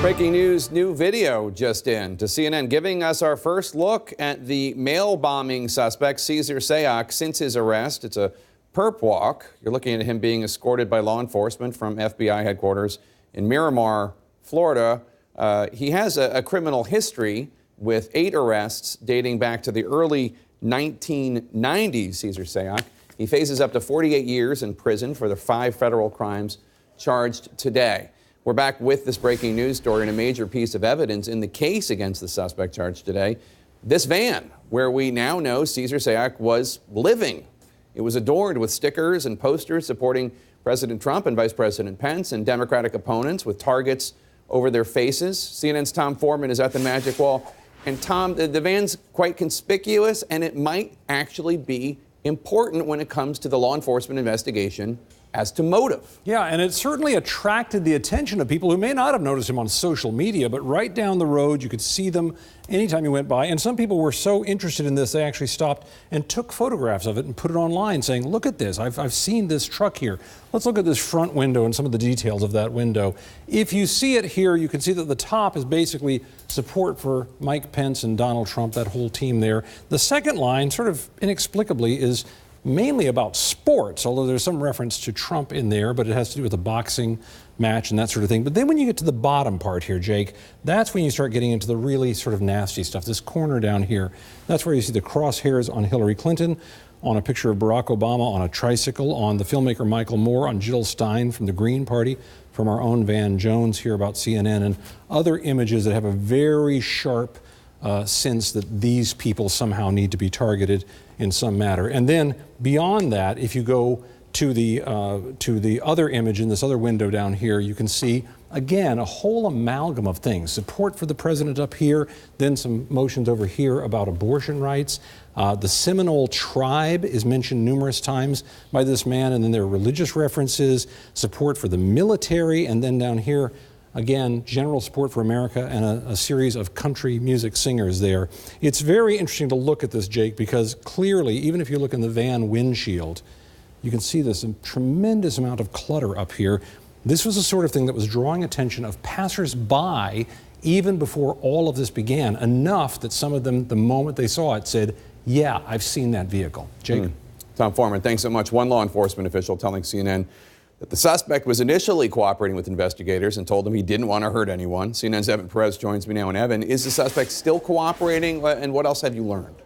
Breaking news, new video just in to CNN giving us our first look at the mail bombing suspect, Cesar Sayoc, since his arrest. It's a perp walk. You're looking at him being escorted by law enforcement from FBI headquarters in Miramar, Florida. He has a criminal history with 8 arrests dating back to the early 1990s, Cesar Sayoc. He faces up to 48 years in prison for the 5 federal crimes charged today. We're back with this breaking news story and a major piece of evidence in the case against the suspect charged today. This van, where we now know Cesar Sayoc was living. It was adorned with stickers and posters supporting President Trump and Vice President Pence and Democratic opponents with targets over their faces. CNN's Tom Foreman is at the Magic Wall. And Tom, the van's quite conspicuous, and it might actually be important when it comes to the law enforcement investigation as to motive. Yeah, and it certainly attracted the attention of people who may not have noticed him on social media, but right down the road, you could see them anytime you went by. And some people were so interested in this, they actually stopped and took photographs of it and put it online saying, look at this, I've seen this truck here. Let's look at this front window and some of the details of that window. If you see it here, you can see that the top is basically support for Mike Pence and Donald Trump, that whole team there. The second line, sort of inexplicably, is mainly about sports, although there's some reference to Trump in there, but it has to do with a boxing match and that sort of thing. But then when you get to the bottom part here, Jake, that's when you start getting into the really sort of nasty stuff. This corner down here, that's where you see the crosshairs on Hillary Clinton, on a picture of Barack Obama on a tricycle, on the filmmaker Michael Moore, on Jill Stein from the Green Party, from our own Van Jones here about CNN, and other images that have a very sharp sense that these people somehow need to be targeted in some matter. And then beyond that, if you go to the other image in this other window down here, you can see, again, a whole amalgam of things. Support for the president up here, then some motions over here about abortion rights. The Seminole tribe is mentioned numerous times by this man, and then there are religious references, support for the military, and then down here, again, general support for America and a series of country music singers there. It's very interesting to look at this, Jake, because clearly, even if you look in the van windshield, you can see this tremendous amount of clutter up here. This was the sort of thing that was drawing attention of passers-by even before all of this began, enough that some of them, the moment they saw it, said, yeah, I've seen that vehicle. Jake? Tom Foreman, thanks so much. One law enforcement official telling CNN that the suspect was initially cooperating with investigators and told them he didn't want to hurt anyone. CNN's Evan Perez joins me now. And Evan, is the suspect still cooperating? And what else have you learned?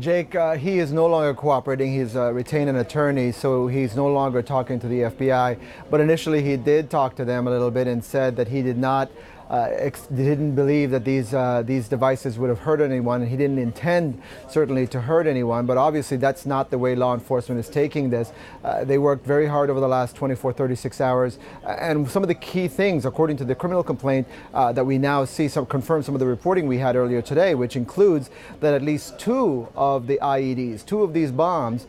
Jake, he is no longer cooperating. He's retained an attorney, so he's no longer talking to the FBI. But initially he did talk to them a little bit and said that he didn't believe that these devices would have hurt anyone, and he didn't intend certainly to hurt anyone. But obviously that's not the way law enforcement is taking this. They worked very hard over the last 36 hours, and some of the key things, according to the criminal complaint that we now see, confirm some of the reporting we had earlier today, which includes that at least 2 of the IEDs, 2 of these bombs,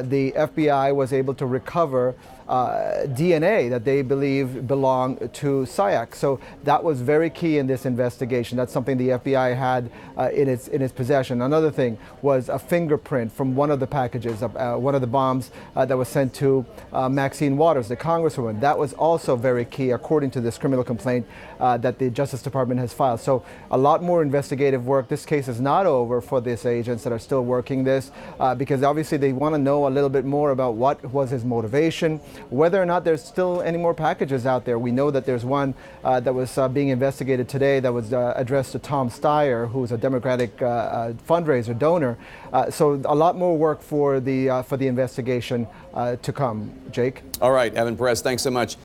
the FBI was able to recover DNA that they believe belong to Sayoc. So that was very key in this investigation. That's something the FBI had in its possession. Another thing was a fingerprint from one of the packages, one of the bombs that was sent to Maxine Waters, the Congresswoman. That was also very key, according to this criminal complaint that the Justice Department has filed. So a lot more investigative work. This case is not over for these agents that are still working this, because obviously they want to know a little bit more about what was his motivation, whether or not there's still any more packages out there. We know that there's one that was being investigated today that was addressed to Tom Steyer, who's a Democratic fundraiser donor. So a lot more work for the investigation to come. Jake? All right, Evan Perez, thanks so much.